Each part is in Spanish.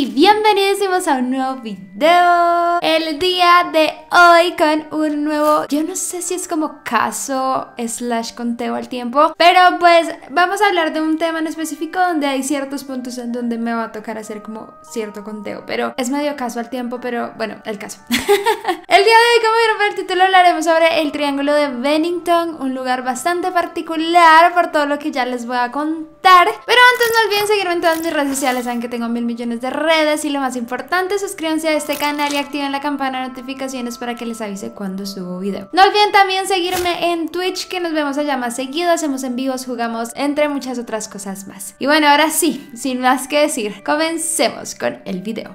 y bienvenidísimos a un nuevo video. El día de hoy con un nuevo, yo no sé si es como caso / conteo al tiempo, pero pues vamos a hablar de un tema en específico donde hay ciertos puntos en donde me va a tocar hacer como cierto conteo, pero es medio caso al tiempo, pero bueno, el caso. El día de hoy, como vieron por el título, hablaremos sobre el Triángulo de Bennington, un lugar bastante particular por todo lo que ya les voy a contar. Pero antes no olviden seguirme en todas mis redes sociales, saben que tengo 1000 millones de redes, y lo más importante, suscríbanse a este canal y activen la campana de notificaciones para que les avise cuando subo video. No olviden también seguirme en Twitch, que nos vemos allá más seguido, hacemos en vivos, jugamos, entre muchas otras cosas más. Y bueno, ahora sí, sin más que decir, comencemos con el video.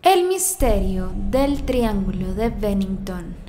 El misterio del Triángulo de Bennington.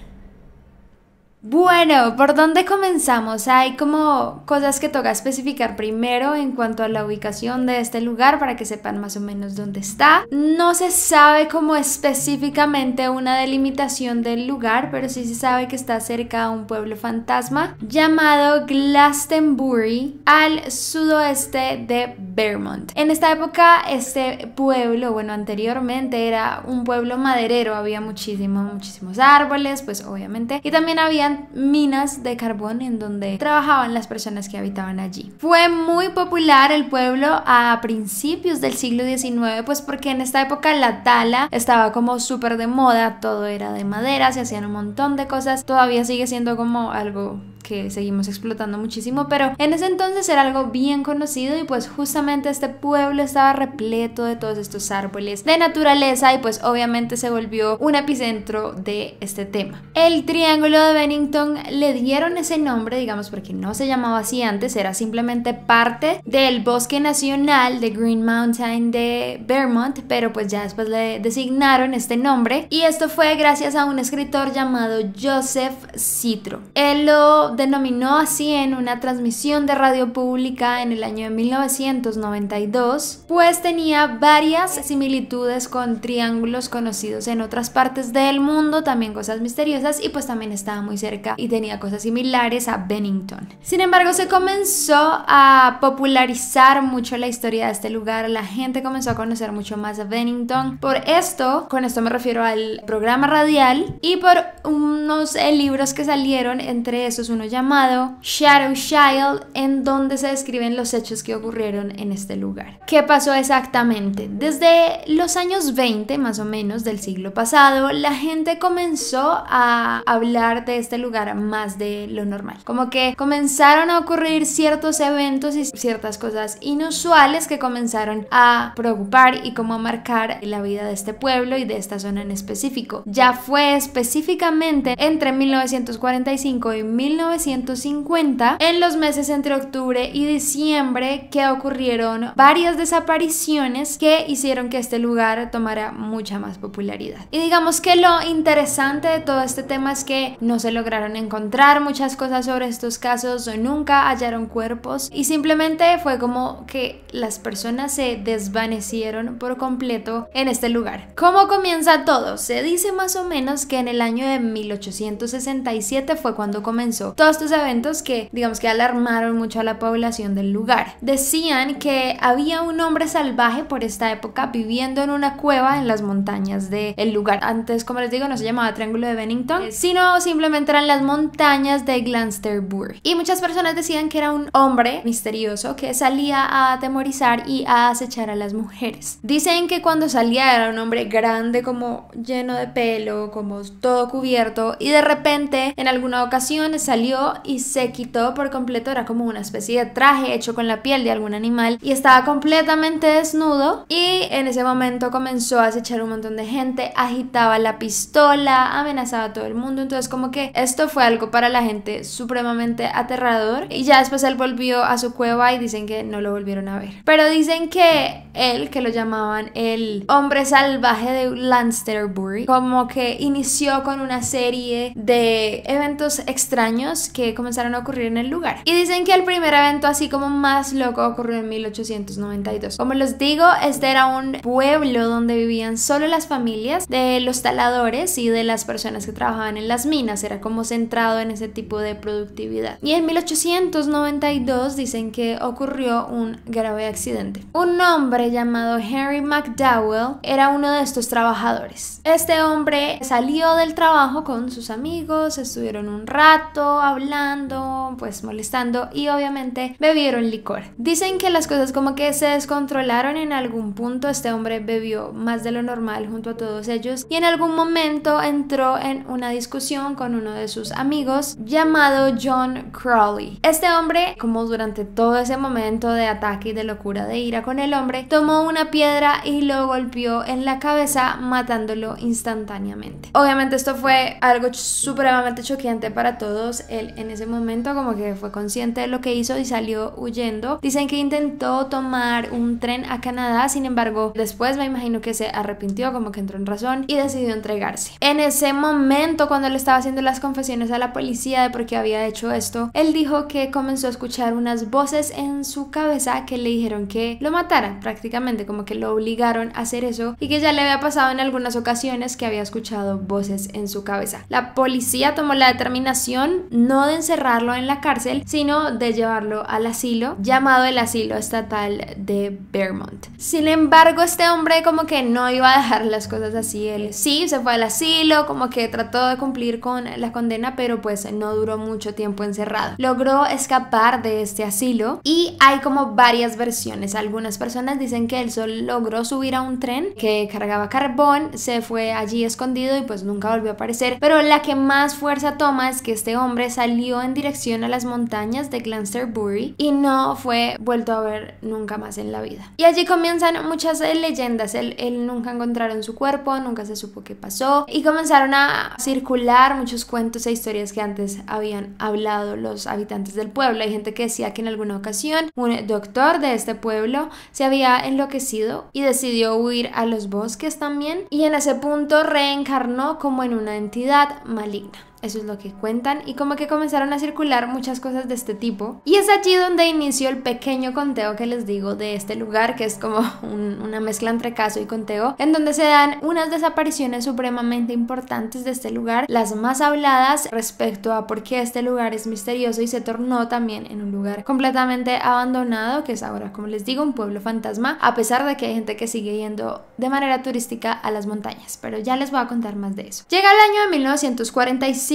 Bueno, ¿por dónde comenzamos? Hay como cosas que toca especificar primero en cuanto a la ubicación de este lugar para que sepan más o menos dónde está. No se sabe como específicamente una delimitación del lugar, pero sí se sabe que está cerca a un pueblo fantasma llamado Glastonbury, al sudoeste de Vermont. En esta época este pueblo, bueno, anteriormente era un pueblo maderero, había muchísimos árboles, pues obviamente, y también habían minas de carbón en donde trabajaban las personas que habitaban allí. Fue muy popular el pueblo a principios del siglo XIX, pues porque en esta época la tala estaba como súper de moda, todo era de madera, se hacían un montón de cosas, todavía sigue siendo como algo que seguimos explotando muchísimo, pero en ese entonces era algo bien conocido y pues justamente este pueblo estaba repleto de todos estos árboles de naturaleza y pues obviamente se volvió un epicentro de este tema. El Triángulo de Bennington le dieron ese nombre, digamos, porque no se llamaba así antes, era simplemente parte del Bosque Nacional de Green Mountain de Vermont, pero pues ya después le designaron este nombre y esto fue gracias a un escritor llamado Joseph Citro. Él lo denominó así en una transmisión de radio pública en el año de 1992, pues tenía varias similitudes con triángulos conocidos en otras partes del mundo, también cosas misteriosas, y pues también estaba muy cerca y tenía cosas similares a Bennington. Sin embargo, se comenzó a popularizar mucho la historia de este lugar, la gente comenzó a conocer mucho más a Bennington. Con esto me refiero al programa radial y por unos libros que salieron, entre esos uno llamado Shadow Child, en donde se describen los hechos que ocurrieron en este lugar. ¿Qué pasó exactamente? Desde los años 20 más o menos del siglo pasado, la gente comenzó a hablar de este lugar más de lo normal, como que comenzaron a ocurrir ciertos eventos y ciertas cosas inusuales que comenzaron a preocupar y como a marcar la vida de este pueblo y de esta zona en específico. Ya fue específicamente entre 1945 y 1950, en los meses entre octubre y diciembre, que ocurrieron varias desapariciones que hicieron que este lugar tomara mucha más popularidad. Y digamos que lo interesante de todo este tema es que no se lograron encontrar muchas cosas sobre estos casos, nunca hallaron cuerpos y simplemente fue como que las personas se desvanecieron por completo en este lugar. ¿Cómo comienza todo? Se dice más o menos que en el año de 1867 fue cuando comenzó todos estos eventos que digamos que alarmaron mucho a la población del lugar. Decían que había un hombre salvaje por esta época viviendo en una cueva en las montañas del lugar. Antes, como les digo, no se llamaba Triángulo de Bennington, sino simplemente eran las montañas de Glastonbury. Y muchas personas decían que era un hombre misterioso que salía a atemorizar y a acechar a las mujeres. Dicen que cuando salía era un hombre grande, como lleno de pelo, como todo cubierto, y de repente en alguna ocasión salió y se quitó por completo, era como una especie de traje hecho con la piel de algún animal y estaba completamente desnudo, y en ese momento comenzó a acechar un montón de gente, agitaba la pistola, amenazaba a todo el mundo. Entonces como que esto fue algo para la gente supremamente aterrador, y ya después él volvió a su cueva y dicen que no lo volvieron a ver, pero dicen que él, que lo llamaban el hombre salvaje de Glastonbury, como que inició con una serie de eventos extraños extraños que comenzaron a ocurrir en el lugar. Y dicen que el primer evento así como más loco ocurrió en 1892. Como les digo, este era un pueblo donde vivían solo las familias de los taladores y de las personas que trabajaban en las minas. Era como centrado en ese tipo de productividad. Y en 1892 dicen que ocurrió un grave accidente. Un hombre llamado Henry McDowell era uno de estos trabajadores. Este hombre salió del trabajo con sus amigos, estuvieron un rato hablando, pues molestando, y obviamente bebieron licor. Dicen que las cosas como que se descontrolaron en algún punto. Este hombre bebió más de lo normal junto a todos ellos y en algún momento entró en una discusión con uno de sus amigos llamado John Crowley. Este hombre, como durante todo ese momento de ataque y de locura de ira con el hombre, tomó una piedra y lo golpeó en la cabeza, matándolo instantáneamente. Obviamente esto fue algo supremamente choqueante para todos. Él en ese momento como que fue consciente de lo que hizo y salió huyendo. Dicen que intentó tomar un tren a Canadá, sin embargo después me imagino que se arrepintió, como que entró en razón y decidió entregarse. En ese momento, cuando le estaba haciendo las confesiones a la policía de por qué había hecho esto, él dijo que comenzó a escuchar unas voces en su cabeza que le dijeron que lo matara, prácticamente como que lo obligaron a hacer eso, y que ya le había pasado en algunas ocasiones que había escuchado voces en su cabeza. La policía tomó la determinación no de encerrarlo en la cárcel, sino de llevarlo al asilo, llamado el asilo estatal de Vermont. Sin embargo, este hombre como que no iba a dejar las cosas así. Él sí se fue al asilo, como que trató de cumplir con la condena, pero pues no duró mucho tiempo encerrado. Logró escapar de este asilo y hay como varias versiones. Algunas personas dicen que él solo logró subir a un tren que cargaba carbón, se fue allí escondido y pues nunca volvió a aparecer, pero la que más fuerza toma es que este hombre salió en dirección a las montañas de Glastonbury y no fue vuelto a ver nunca más en la vida. Y allí comienzan muchas leyendas. Él nunca encontraron su cuerpo, nunca se supo qué pasó, y comenzaron a circular muchos cuentos e historias que antes habían hablado los habitantes del pueblo. Hay gente que decía que en alguna ocasión un doctor de este pueblo se había enloquecido y decidió huir a los bosques también, y en ese punto reencarnó como en una entidad maligna. Eso es lo que cuentan, y como que comenzaron a circular muchas cosas de este tipo. Y es allí donde inició el pequeño conteo que les digo de este lugar, que es como una mezcla entre caso y conteo, en donde se dan unas desapariciones supremamente importantes de este lugar, las más habladas respecto a por qué este lugar es misterioso y se tornó también en un lugar completamente abandonado, que es ahora, como les digo, un pueblo fantasma, a pesar de que hay gente que sigue yendo de manera turística a las montañas. Pero ya les voy a contar más de eso. Llega el año de 1945,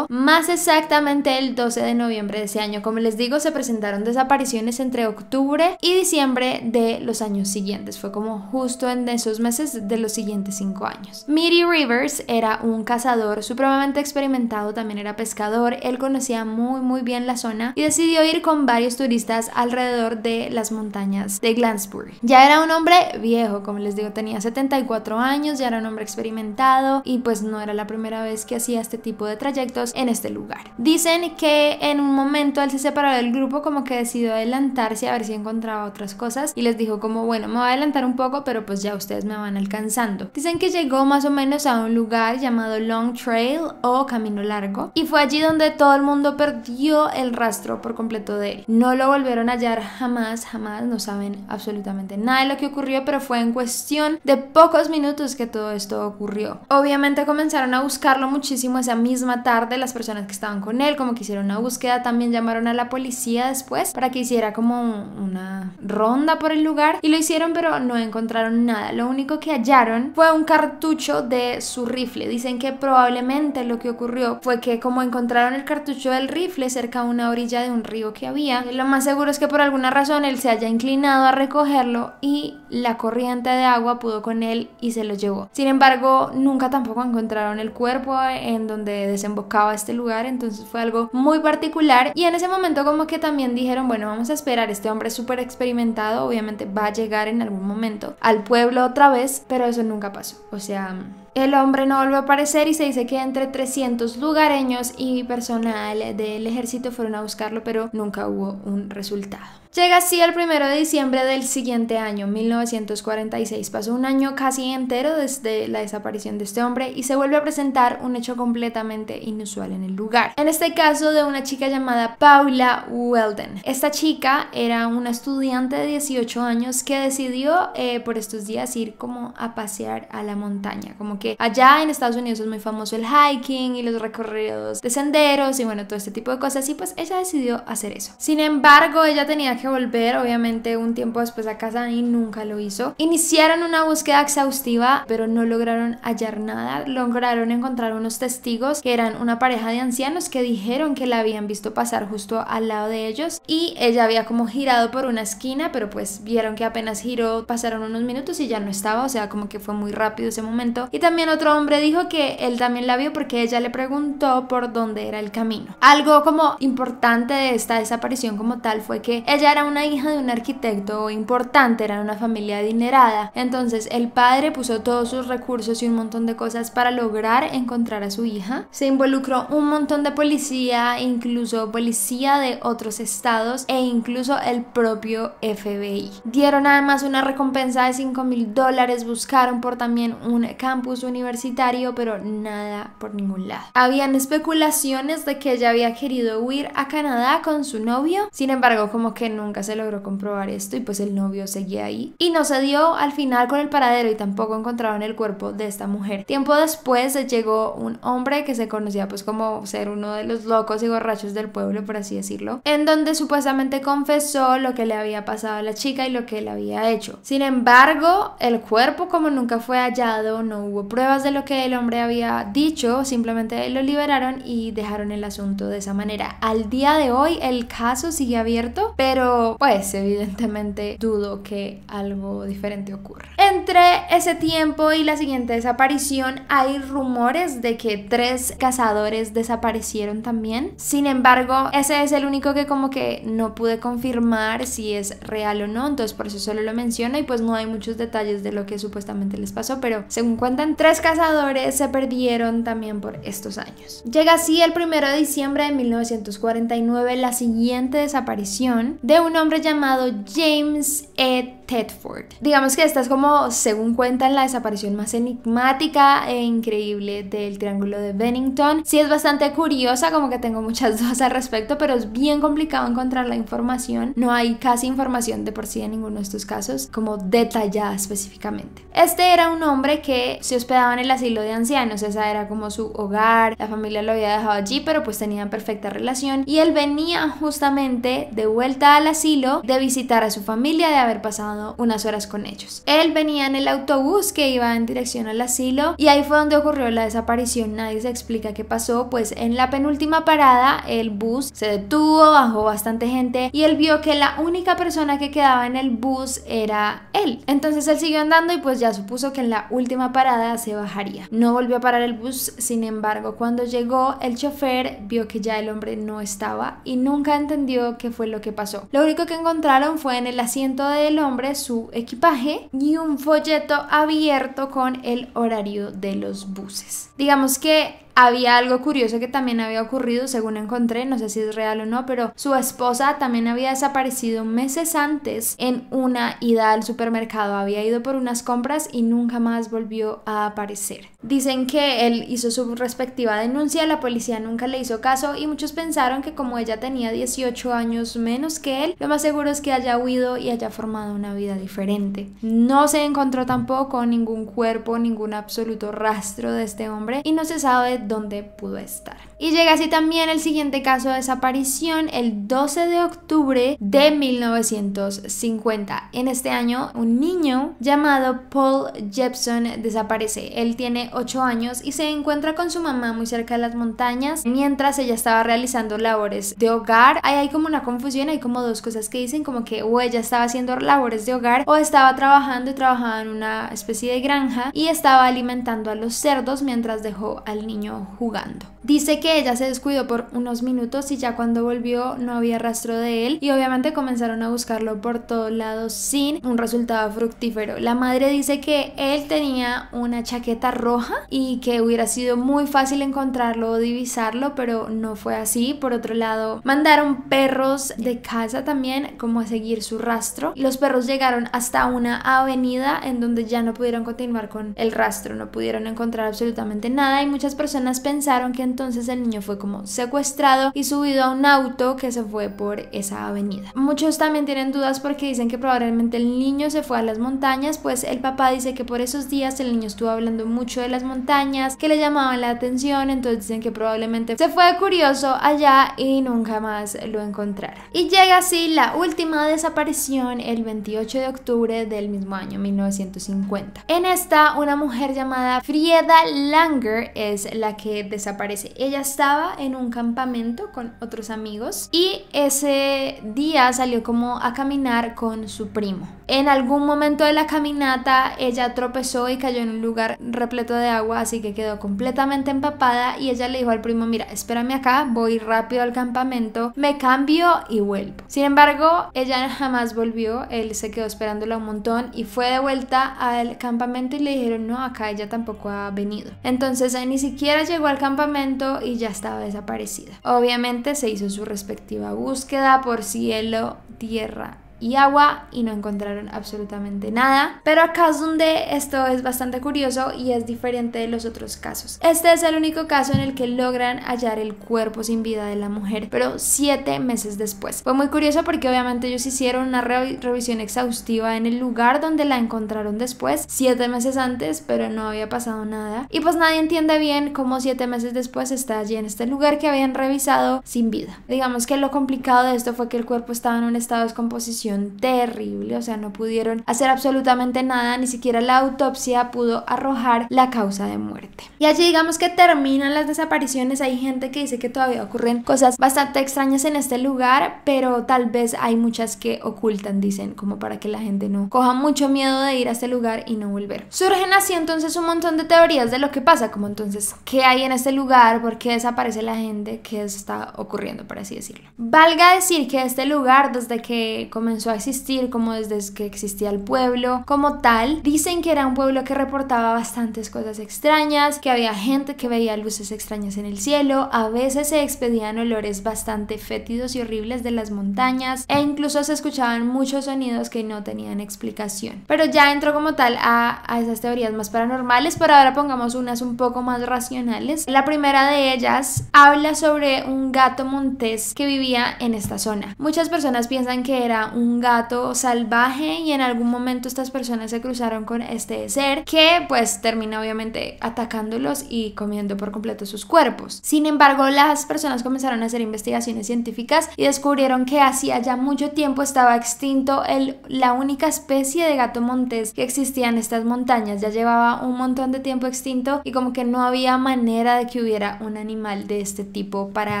más exactamente el 12 de noviembre de ese año. Como les digo, se presentaron desapariciones entre octubre y diciembre de los años siguientes. Fue como justo en esos meses de los siguientes 5 años. Mitty Rivers era un cazador supremamente experimentado, también era pescador. Él conocía muy bien la zona y decidió ir con varios turistas alrededor de las montañas de Glastonbury. Ya era un hombre viejo, como les digo, tenía 74 años, ya era un hombre experimentado y pues no era la primera vez que hacía este tipo de trayectos en este lugar. Dicen que en un momento él se separó del grupo, como que decidió adelantarse a ver si encontraba otras cosas, y les dijo como, bueno, me voy a adelantar un poco, pero pues ya ustedes me van alcanzando. Dicen que llegó más o menos a un lugar llamado Long Trail o Camino Largo, y fue allí donde todo el mundo perdió el rastro por completo de él. No lo volvieron a hallar jamás, no saben absolutamente nada de lo que ocurrió, pero fue en cuestión de pocos minutos que todo esto ocurrió. Obviamente comenzaron a buscarlo muchísimo esa misma tarde las personas que estaban con él, como que hicieron una búsqueda. También llamaron a la policía después para que hiciera como una ronda por el lugar, y lo hicieron, pero no encontraron nada. Lo único que hallaron fue un cartucho de su rifle. Dicen que probablemente lo que ocurrió fue que como encontraron el cartucho del rifle cerca a una orilla de un río que había, lo más seguro es que por alguna razón él se haya inclinado a recogerlo y la corriente de agua pudo con él y se lo llevó. Sin embargo, nunca tampoco encontraron el cuerpo en donde desembocaba este lugar, entonces fue algo muy particular. Y en ese momento como que también dijeron, bueno, vamos a esperar, este hombre es súper experimentado, obviamente va a llegar en algún momento al pueblo otra vez, pero eso nunca pasó. O sea, El hombre no volvió a aparecer y se dice que entre 300 lugareños y personal del ejército fueron a buscarlo, pero nunca hubo un resultado. Llega así el 1 de diciembre del siguiente año, 1946. Pasó un año casi entero desde la desaparición de este hombre y se vuelve a presentar un hecho completamente inusual en el lugar. En este caso de una chica llamada Paula Weldon. Esta chica era una estudiante de 18 años que decidió por estos días ir como a pasear a la montaña. Como que allá en Estados Unidos es muy famoso el hiking y los recorridos de senderos y bueno, todo este tipo de cosas, y pues ella decidió hacer eso. Sin embargo, ella tenía que volver obviamente un tiempo después a casa y nunca lo hizo. Iniciaron una búsqueda exhaustiva, pero no lograron hallar nada. Lograron encontrar unos testigos que eran una pareja de ancianos que dijeron que la habían visto pasar justo al lado de ellos y ella había como girado por una esquina, pero pues vieron que apenas giró, pasaron unos minutos y ya no estaba, o sea, como que fue muy rápido ese momento. Y también otro hombre dijo que él también la vio porque ella le preguntó por dónde era el camino. Algo como importante de esta desaparición como tal fue que ella era una hija de un arquitecto importante, era una familia adinerada. Entonces el padre puso todos sus recursos y un montón de cosas para lograr encontrar a su hija. Se involucró un montón de policía, incluso policía de otros estados e incluso el propio FBI. Dieron además una recompensa de $5,000, buscaron por también un campus universitario, pero nada por ningún lado. Habían especulaciones de que ella había querido huir a Canadá con su novio, sin embargo como que nunca se logró comprobar esto y pues el novio seguía ahí y no se dio al final con el paradero y tampoco encontraron el cuerpo de esta mujer. Tiempo después llegó un hombre que se conocía pues como ser uno de los locos y borrachos del pueblo, por así decirlo, en donde supuestamente confesó lo que le había pasado a la chica y lo que él había hecho. Sin embargo, el cuerpo como nunca fue hallado, no hubo pruebas de lo que el hombre había dicho, simplemente lo liberaron y dejaron el asunto de esa manera. Al día de hoy el caso sigue abierto, pero pues evidentemente dudo que algo diferente ocurra. Entre ese tiempo y la siguiente desaparición hay rumores de que 3 cazadores desaparecieron también. Sin embargo, ese es el único que como que no pude confirmar si es real o no, entonces por eso solo lo menciono y pues no hay muchos detalles de lo que supuestamente les pasó, pero según cuentan 3 cazadores se perdieron también por estos años. Llega así el 1 de diciembre de 1949 la siguiente desaparición de un hombre llamado James E. Tedford. Digamos que esta es como, según cuentan, la desaparición más enigmática e increíble del Triángulo de Bennington. Sí es bastante curiosa, como que tengo muchas dudas al respecto, pero es bien complicado encontrar la información. No hay casi información de por sí en ninguno de estos casos, como detallada específicamente. Este era un hombre que se hospedaba en el asilo de ancianos, esa era como su hogar, la familia lo había dejado allí, pero pues tenían perfecta relación y él venía justamente de vuelta al asilo de visitar a su familia, de haber pasado unas horas con ellos. Él venía en el autobús que iba en dirección al asilo y ahí fue donde ocurrió la desaparición. Nadie se explica qué pasó, pues en la penúltima parada el bus se detuvo, bajó bastante gente y él vio que la única persona que quedaba en el bus era él. Entonces él siguió andando y pues ya supuso que en la última parada se bajaría. No volvió a parar el bus, sin embargo cuando llegó el chofer vio que ya el hombre no estaba y nunca entendió qué fue lo que pasó. Lo único que encontraron fue en el asiento del hombre su equipaje y un folleto abierto con el horario de los buses. Digamos que había algo curioso que también había ocurrido, según encontré, no sé si es real o no, pero su esposa también había desaparecido meses antes en una ida al supermercado. Había ido por unas compras y nunca más volvió a aparecer. Dicen que él hizo su respectiva denuncia, la policía nunca le hizo caso y muchos pensaron que como ella tenía 18 años menos que él, lo más seguro es que haya huido y haya formado una vida diferente. No se encontró tampoco ningún cuerpo, ningún absoluto rastro de este hombre y no se sabe dónde pudo estar. Y llega así también el siguiente caso de desaparición el 12 de octubre de 1950. En este año un niño llamado Paul Jepson desaparece. Él tiene 8 años y se encuentra con su mamá muy cerca de las montañas mientras ella estaba realizando labores de hogar. Ahí hay como una confusión, hay como 2 cosas que dicen, como que o ella estaba haciendo labores de hogar o estaba trabajando y trabajaba en una especie de granja y estaba alimentando a los cerdos mientras dejó al niño niño jugando. Dice que ella se descuidó por unos minutos y ya cuando volvió no había rastro de él, y obviamente comenzaron a buscarlo por todos lados sin un resultado fructífero. La madre dice que él tenía una chaqueta roja y que hubiera sido muy fácil encontrarlo o divisarlo, pero no fue así. Por otro lado, mandaron perros de casa también como a seguir su rastro. Los perros llegaron hasta una avenida en donde ya no pudieron continuar con el rastro, no pudieron encontrar absolutamente nada, y muchas personas pensaron que entonces el niño fue como secuestrado y subido a un auto que se fue por esa avenida. Muchos también tienen dudas porque dicen que probablemente el niño se fue a las montañas, pues el papá dice que por esos días el niño estuvo hablando mucho de las montañas, que le llamaban la atención, entonces dicen que probablemente se fue de curioso allá y nunca más lo encontraron. Y llega así la última desaparición el 28 de octubre del mismo año, 1950. En esta, una mujer llamada Frieda Langer es la que desaparece. Ella estaba en un campamento con otros amigos y ese día salió como a caminar con su primo. En algún momento de la caminata ella tropezó y cayó en un lugar repleto de agua, así que quedó completamente empapada, y ella le dijo al primo: mira, espérame acá, voy rápido al campamento, me cambio y vuelvo. Sin embargo, ella jamás volvió, él se quedó esperándola un montón y fue de vuelta al campamento y le dijeron: no, acá ella tampoco ha venido. Entonces ni siquiera llegó al campamento y ya estaba desaparecida. Obviamente se hizo su respectiva búsqueda por cielo, tierra y agua y no encontraron absolutamente nada. Pero acá es donde esto es bastante curioso y es diferente de los otros casos. Este es el único caso en el que logran hallar el cuerpo sin vida de la mujer, pero 7 meses después. Fue muy curioso porque obviamente ellos hicieron una revisión exhaustiva en el lugar donde la encontraron después, 7 meses antes, pero no había pasado nada. Y pues nadie entiende bien cómo 7 meses después está allí en este lugar que habían revisado sin vida. Digamos que lo complicado de esto fue que el cuerpo estaba en un estado de descomposición terrible, o sea, no pudieron hacer absolutamente nada, ni siquiera la autopsia pudo arrojar la causa de muerte. Y allí digamos que terminan las desapariciones. Hay gente que dice que todavía ocurren cosas bastante extrañas en este lugar, pero tal vez hay muchas que ocultan, dicen, como para que la gente no coja mucho miedo de ir a este lugar y no volver. Surgen así entonces un montón de teorías de lo que pasa, como entonces, ¿qué hay en este lugar? ¿Por qué desaparece la gente? ¿Qué está ocurriendo, por así decirlo? Valga decir que este lugar, desde que comenzó a existir, como desde que existía el pueblo como tal, dicen que era un pueblo que reportaba bastantes cosas extrañas, que había gente que veía luces extrañas en el cielo, a veces se expedían olores bastante fétidos y horribles de las montañas, e incluso se escuchaban muchos sonidos que no tenían explicación. Pero ya entro como tal a esas teorías más paranormales. Por ahora pongamos unas un poco más racionales. La primera de ellas habla sobre un gato montés que vivía en esta zona. Muchas personas piensan que era un gato salvaje y en algún momento estas personas se cruzaron con este ser que pues termina obviamente atacándolos y comiendo por completo sus cuerpos. Sin embargo, las personas comenzaron a hacer investigaciones científicas y descubrieron que hacía ya mucho tiempo estaba extinto la única especie de gato montés que existía en estas montañas. Ya llevaba un montón de tiempo extinto y como que no había manera de que hubiera un animal de este tipo para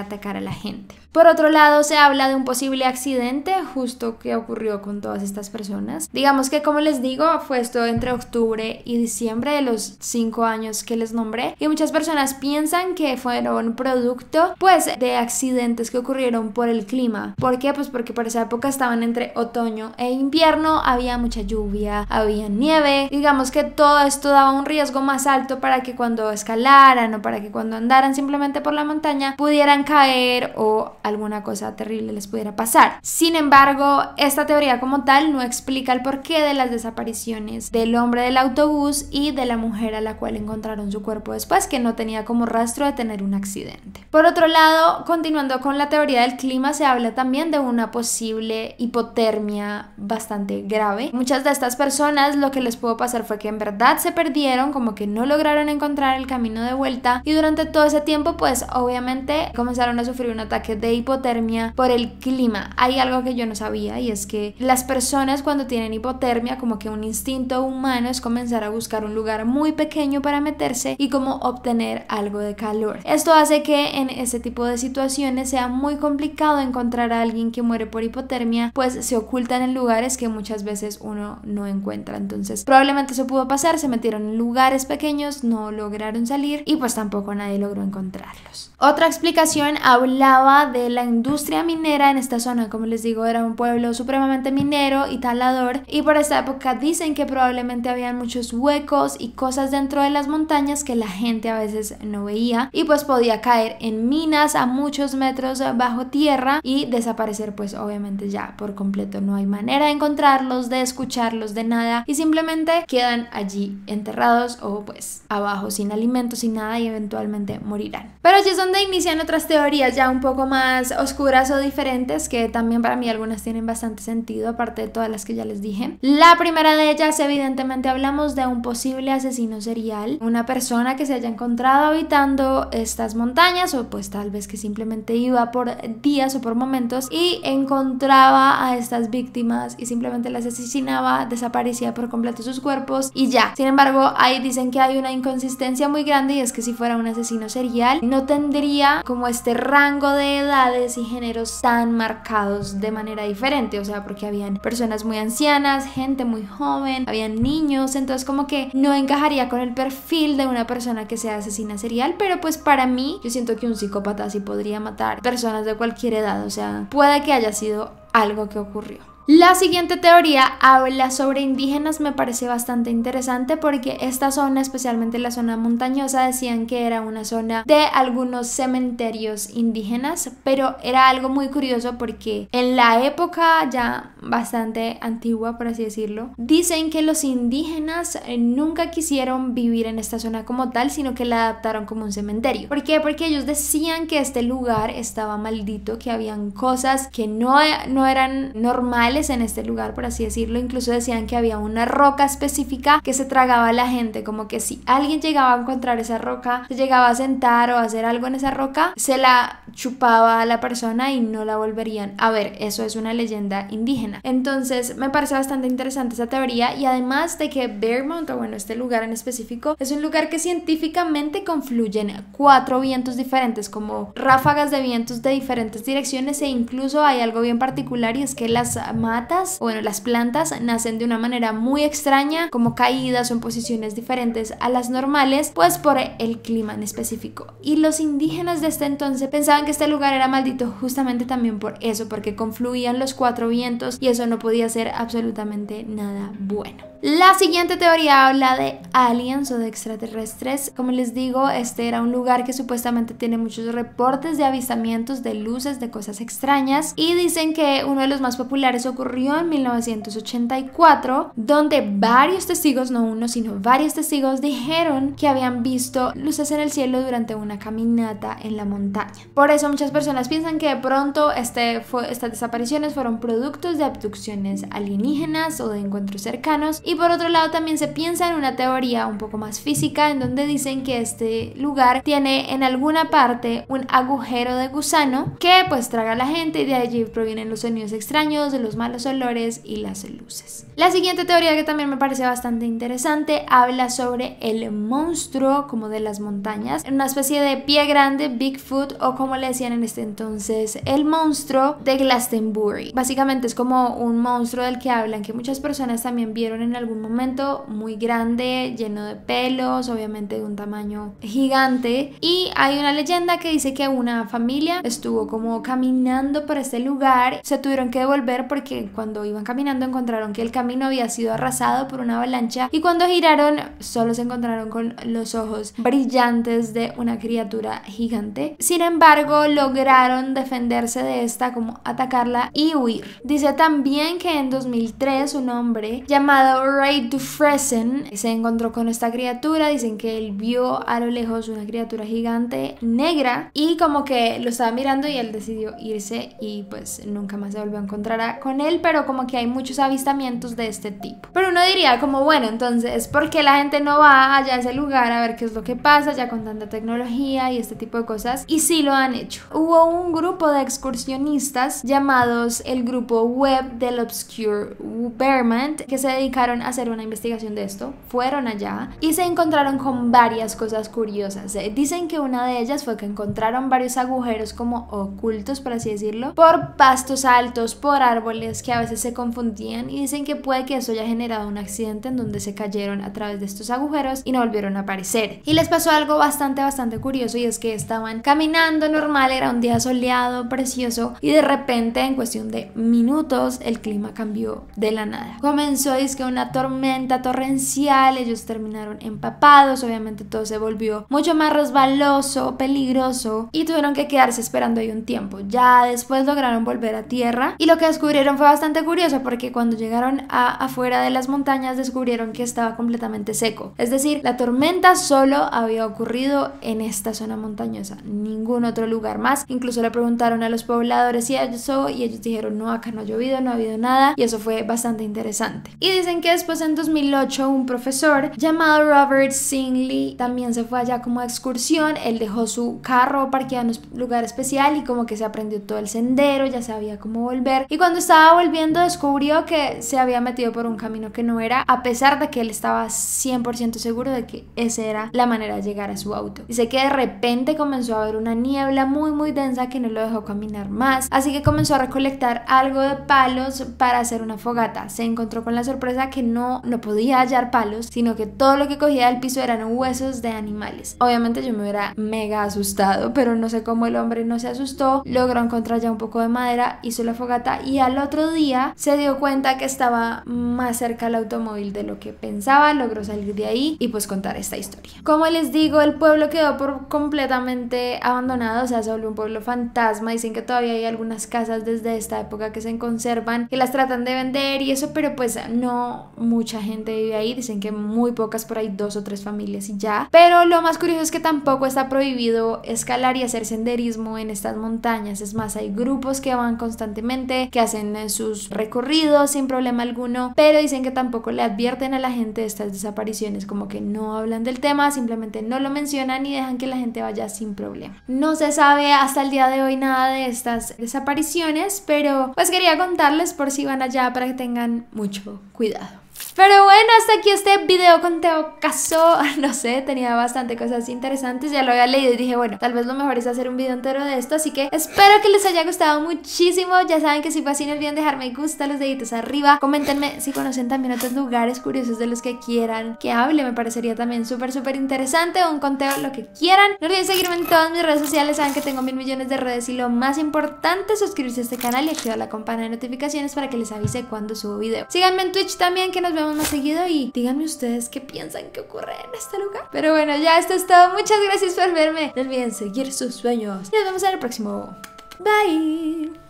atacar a la gente. Por otro lado, se habla de un posible accidente justo que ocurrió con todas estas personas. Digamos que, como les digo, fue esto entre octubre y diciembre de los 5 años que les nombré, y muchas personas piensan que fueron producto pues de accidentes que ocurrieron por el clima. ¿Por qué? Pues porque por esa época estaban entre otoño e invierno, había mucha lluvia, había nieve. Digamos que todo esto daba un riesgo más alto para que cuando escalaran o para que cuando andaran simplemente por la montaña pudieran caer o alguna cosa terrible les pudiera pasar. Sin embargo, esta teoría como tal no explica el porqué de las desapariciones del hombre del autobús y de la mujer a la cual encontraron su cuerpo después, que no tenía como rastro de tener un accidente. Por otro lado, continuando con la teoría del clima, se habla también de una posible hipotermia bastante grave. Muchas de estas personas lo que les pudo pasar fue que en verdad se perdieron, como que no lograron encontrar el camino de vuelta, y durante todo ese tiempo pues obviamente comenzaron a sufrir un ataque de de hipotermia por el clima. Hay algo que yo no sabía, y es que las personas cuando tienen hipotermia, como que un instinto humano es comenzar a buscar un lugar muy pequeño para meterse y como obtener algo de calor. Esto hace que en ese tipo de situaciones sea muy complicado encontrar a alguien que muere por hipotermia, pues se ocultan en lugares que muchas veces uno no encuentra. Entonces probablemente eso pudo pasar, se metieron en lugares pequeños, no lograron salir y pues tampoco nadie logró encontrarlos. Otra explicación hablaba de la industria minera en esta zona. Como les digo, era un pueblo supremamente minero y talador, y por esta época dicen que probablemente habían muchos huecos y cosas dentro de las montañas que la gente a veces no veía, y pues podía caer en minas a muchos metros bajo tierra y desaparecer pues obviamente ya por completo. No hay manera de encontrarlos, de escucharlos, de nada, y simplemente quedan allí enterrados o pues abajo sin alimentos, sin nada, y eventualmente morirán. Pero allí es donde inician otras teorías ya un poco más oscuras o diferentes, que también para mí algunas tienen bastante sentido, aparte de todas las que ya les dije. La primera de ellas, evidentemente hablamos de un posible asesino serial, una persona que se haya encontrado habitando estas montañas, o pues tal vez que simplemente iba por días o por momentos y encontraba a estas víctimas y simplemente las asesinaba, desaparecía por completo sus cuerpos y ya. Sin embargo, ahí dicen que hay una inconsistencia muy grande, y es que si fuera un asesino serial no tendría como este rango de edades y géneros tan marcados de manera diferente, o sea, porque habían personas muy ancianas, gente muy joven, habían niños, entonces como que no encajaría con el perfil de una persona que sea asesina serial. Pero pues para mí, yo siento que un psicópata sí podría matar personas de cualquier edad, o sea, puede que haya sido algo que ocurrió. La siguiente teoría habla sobre indígenas. Me parece bastante interesante porque esta zona, especialmente la zona montañosa, decían que era una zona de algunos cementerios indígenas, pero era algo muy curioso porque en la época ya bastante antigua, por así decirlo, dicen que los indígenas nunca quisieron vivir en esta zona como tal, sino que la adaptaron como un cementerio. ¿Por qué? Porque ellos decían que este lugar estaba maldito, que habían cosas que no eran normales en este lugar, por así decirlo. Incluso decían que había una roca específica que se tragaba a la gente, como que si alguien llegaba a encontrar esa roca, se llegaba a sentar o a hacer algo en esa roca, se la chupaba a la persona y no la volverían a ver. Eso es una leyenda indígena. Entonces me parece bastante interesante esa teoría, y además de que Vermont, o bueno, este lugar en específico, es un lugar que científicamente confluyen 4 vientos diferentes, como ráfagas de vientos de diferentes direcciones, e incluso hay algo bien particular, y es que las matas, o bueno, las plantas nacen de una manera muy extraña, como caídas o en posiciones diferentes a las normales, pues por el clima en específico. Y los indígenas de este entonces pensaban que este lugar era maldito justamente también por eso, porque confluían los 4 vientos y eso no podía ser absolutamente nada bueno. La siguiente teoría habla de aliens o de extraterrestres. Como les digo, este era un lugar que supuestamente tiene muchos reportes de avistamientos de luces, de cosas extrañas, y dicen que uno de los más populares ocurrió en 1984, donde varios testigos, no uno sino varios testigos, dijeron que habían visto luces en el cielo durante una caminata en la montaña. Por eso muchas personas piensan que de pronto estas desapariciones fueron productos de abducciones alienígenas o de encuentros cercanos. Y por otro lado también se piensa en una teoría un poco más física, en donde dicen que este lugar tiene en alguna parte un agujero de gusano que pues traga a la gente, y de allí provienen los sonidos extraños, de los malos olores y las luces. La siguiente teoría, que también me parece bastante interesante, habla sobre el monstruo como de las montañas, una especie de pie grande, Bigfoot, o como le decían en este entonces, el monstruo de Glastonbury. Básicamente es como un monstruo del que hablan, que muchas personas también vieron en algún momento, muy grande, lleno de pelos, obviamente de un tamaño gigante. Y hay una leyenda que dice que una familia estuvo como caminando por este lugar, se tuvieron que devolver porque cuando iban caminando encontraron que el camino había sido arrasado por una avalancha, y cuando giraron solo se encontraron con los ojos brillantes de una criatura gigante. Sin embargo, lograron defenderse de esta, como atacarla y huir. Dice también que en 2003 un hombre llamado Ray Dufresne se encontró con esta criatura. Dicen que él vio a lo lejos una criatura gigante negra y como que lo estaba mirando y él decidió irse y pues nunca más se volvió a encontrar con él, pero como que hay muchos avistamientos de este tipo. Pero uno diría como, bueno, entonces ¿por qué la gente no va allá a ese lugar a ver qué es lo que pasa ya con tanta tecnología y este tipo de cosas? Y sí lo han hecho. Hubo un grupo de excursionistas llamados el grupo Web del Obscure Vermont que se dedicaron a hacer una investigación de esto. Fueron allá y se encontraron con varias cosas curiosas. Dicen que una de ellas fue que encontraron varios agujeros como ocultos, por así decirlo, por pastos altos, por árboles que a veces se confundían, y dicen que puede que eso haya generado un accidente en donde se cayeron a través de estos agujeros y no volvieron a aparecer. Y les pasó algo bastante curioso, y es que estaban caminando normal, era un día soleado, precioso, y de repente en cuestión de minutos el clima cambió de la nada. Comenzó dizque una tormenta torrencial, ellos terminaron empapados, obviamente todo se volvió mucho más resbaloso, peligroso, y tuvieron que quedarse esperando ahí un tiempo. Ya después lograron volver a tierra y lo que descubrieron fue bastante curioso, porque cuando llegaron afuera de las montañas descubrieron que estaba completamente seco. Es decir, la tormenta solo había ocurrido en esta zona montañosa, ningún otro lugar más. Incluso le preguntaron a los pobladores si eso y ellos dijeron no, acá no ha llovido, no ha habido nada, y eso fue bastante interesante. Y dicen que después en 2008 un profesor llamado Robert Singley también se fue allá como excursión. Él dejó su carro parqueado en un lugar especial y como que se aprendió todo el sendero, ya sabía cómo volver, y cuando estaba volviendo descubrió que se había metido por un camino que no era, a pesar de que él estaba 100% seguro de que esa era la manera de llegar a su auto. Dice que de repente comenzó a haber una niebla muy densa que no lo dejó caminar más, así que comenzó a recolectar algo de palos para hacer una fogata. Se encontró con la sorpresa que no podía hallar palos, sino que todo lo que cogía del piso eran huesos de animales. Obviamente yo me hubiera mega asustado, pero no sé cómo el hombre no se asustó, logró encontrar ya un poco de madera, hizo la fogata y al otro día se dio cuenta que estaba más cerca al automóvil de lo que pensaba, logró salir de ahí y pues contar esta historia. Como les digo, el pueblo quedó completamente abandonado, o sea, se volvió un pueblo fantasma. Dicen que todavía hay algunas casas desde esta época que se conservan, que las tratan de vender y eso, pero pues no mucha gente vive ahí. Dicen que muy pocas, por ahí 2 o 3 familias y ya. Pero lo más curioso es que tampoco está prohibido escalar y hacer senderismo en estas montañas. Es más, hay grupos que van constantemente, que hacen sus recorridos sin problema alguno, pero dicen que tampoco le advierten a la gente de estas desapariciones, como que no hablan del tema, simplemente no lo mencionan y dejan que la gente vaya sin problema. No se sabe hasta el día de hoy nada de estas desapariciones, pero pues quería contarles por si van allá para que tengan mucho cuidado. Pero bueno, hasta aquí este video con Teo Caso. No sé, tenía bastante cosas interesantes, ya lo había leído y dije, bueno, tal vez lo mejor es hacer un video entero de esto, así que espero que les haya gustado muchísimo. Ya saben que si fue así no olviden dejarme me gusta, los deditos arriba, coméntenme si conocen también otros lugares curiosos de los que quieran que hable, me parecería también súper interesante, un conteo, lo que quieran. No olviden seguirme en todas mis redes sociales, saben que tengo 1000 millones de redes y lo más importante, suscribirse a este canal y activar la campana de notificaciones para que les avise cuando subo video. Síganme en Twitch también, que nos vemos más seguido, y díganme ustedes qué piensan que ocurre en este lugar. Pero bueno, ya esto es todo. Muchas gracias por verme. No olviden seguir sus sueños y nos vemos en el próximo. Bye.